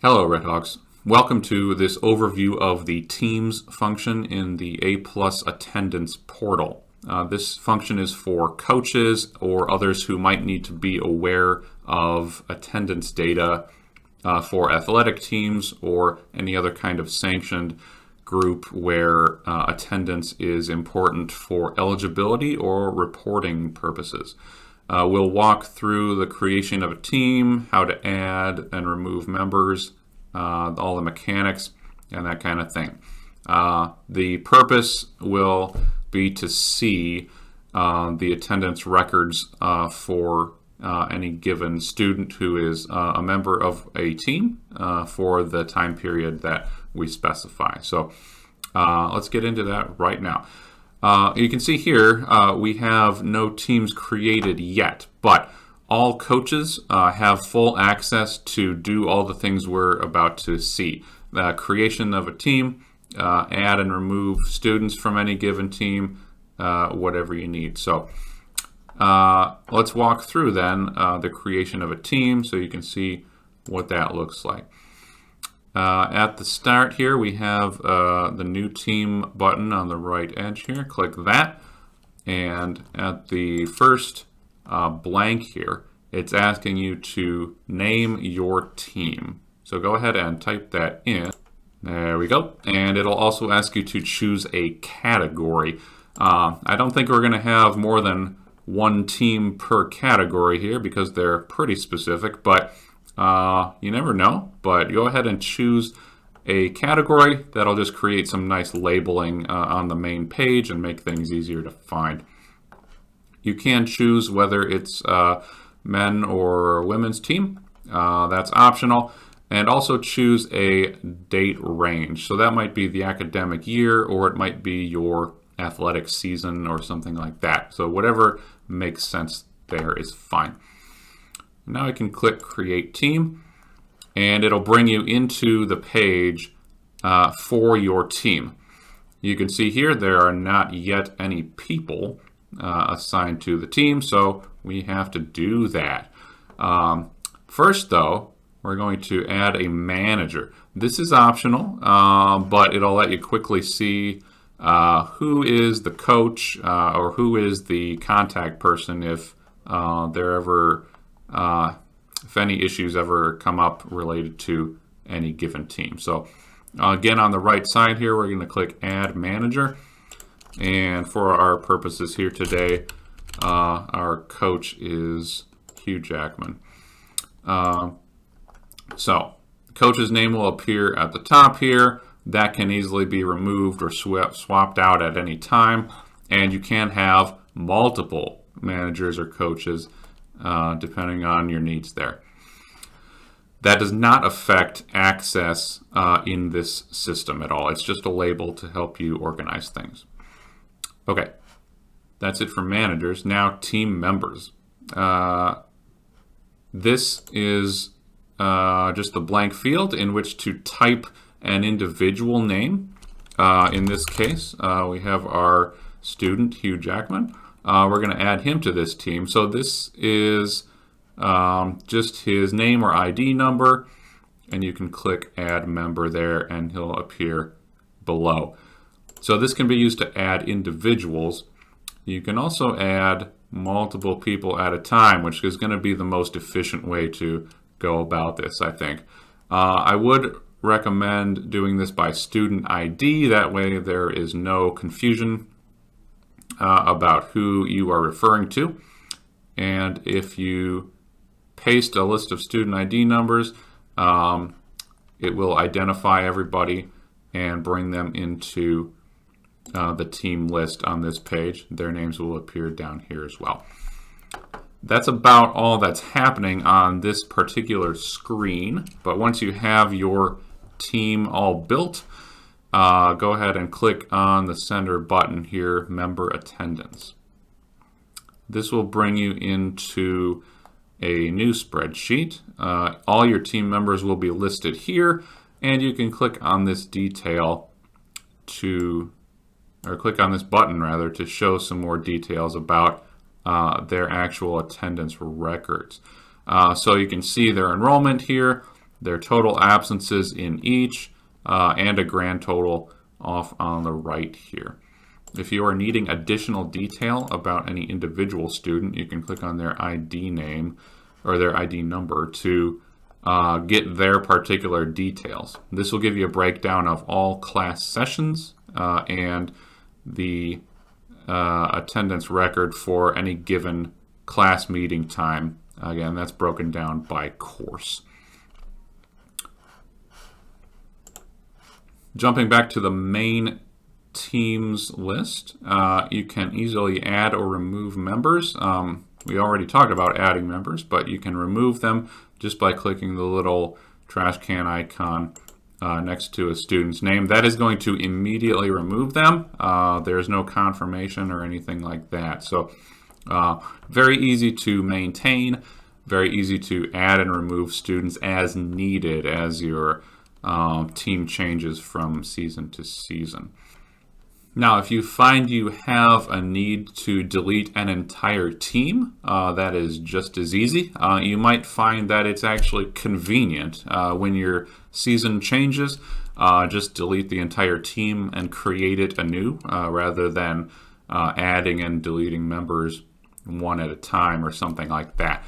Hello, Redhawks. Welcome to this overview of the Teams function in the aPlus attendance portal. This function is for coaches or others who might need to be aware of attendance data for athletic teams or any other kind of sanctioned group where attendance is important for eligibility or reporting purposes. We'll walk through the creation of a team, how to add and remove members, all the mechanics, and that kind of thing. The purpose will be to see the attendance records for any given student who is a member of a team for the time period that we specify. So let's get into that right now. You can see here we have no teams created yet, but all coaches have full access to do all the things we're about to see. The creation of a team, add and remove students from any given team, whatever you need. So let's walk through then the creation of a team so you can see what that looks like. At the start here, we have the new team button on the right edge here. Click that, and at the first blank here, it's asking you to name your team. So go ahead and type that in. There we go. And it'll also ask you to choose a category. I don't think we're going to have more than one team per category here because they're pretty specific, but you never know. But go ahead and choose a category. That'll just create some nice labeling on the main page and make things easier to find. You can choose whether it's men or women's team. That's optional. And also choose a date range. So that might be the academic year, or it might be your athletic season or something like that. So whatever makes sense there is fine. Now I can click Create Team, and it'll bring you into the page for your team. You can see here there are not yet any people assigned to the team, so we have to do that. First, though, we're going to add a manager. This is optional, but it'll let you quickly see who is the coach or who is the contact person if if any issues ever come up related to any given team. So again, on the right side here, we're going to click Add Manager. And for our purposes here today, our coach is Hugh Jackman. So the coach's name will appear at the top here. That can easily be removed or swapped out at any time. And you can have multiple managers or coaches depending on your needs there. That does not affect access in this system at all. It's just a label to help you organize things. Okay, that's it for managers. Now team members. This is just a blank field in which to type an individual name. In this case, we have our student, Hugh Jackman. We're going to add him to this team. So this is just his name or ID number, and you can click Add Member there, and he'll appear below. So this can be used to add individuals. You can also add multiple people at a time, which is going to be the most efficient way to go about this, I think. I would recommend doing this by student ID. That way there is no confusion about who you are referring to. And if you paste a list of student ID numbers, it will identify everybody and bring them into the team list on this page. Their names will appear down here as well. That's about all that's happening on this particular screen. But once you have your team all built, go ahead and click on the center button here, Member Attendance. This will bring you into a new spreadsheet. All your team members will be listed here, and you can click on this detail click on this button rather to show some more details about their actual attendance records. So you can see their enrollment here. their total absences in each, and a grand total off on the right here. If you are needing additional detail about any individual student, you can click on their ID name or their ID number to get their particular details. This will give you a breakdown of all class sessions and the attendance record for any given class meeting time. Again, that's broken down by course. Jumping back to the main teams list, you can easily add or remove members. We already talked about adding members, but you can remove them just by clicking the little trash can icon next to a student's name. That is going to immediately remove them. There's no confirmation or anything like that. So very easy to maintain, very easy to add and remove students as needed as your team changes from season to season. Now, if you find you have a need to delete an entire team, that is just as easy. You might find that it's actually convenient when your season changes, just delete the entire team and create it anew rather than adding and deleting members one at a time or something like that.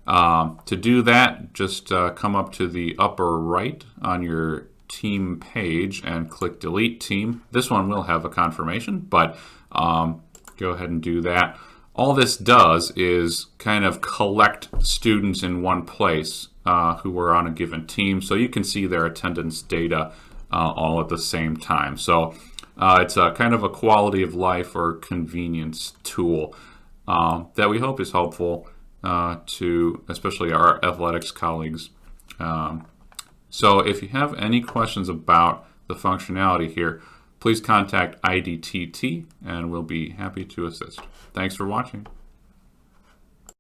To do that, just come up to the upper right on your team page and click delete team. This one will have a confirmation, but go ahead and do that. All this does is kind of collect students in one place who were on a given team, so you can see their attendance data all at the same time. So it's a kind of a quality of life or convenience tool that we hope is helpful to especially our athletics colleagues. So if you have any questions about the functionality here, please contact IDTT and we'll be happy to assist. Thanks for watching.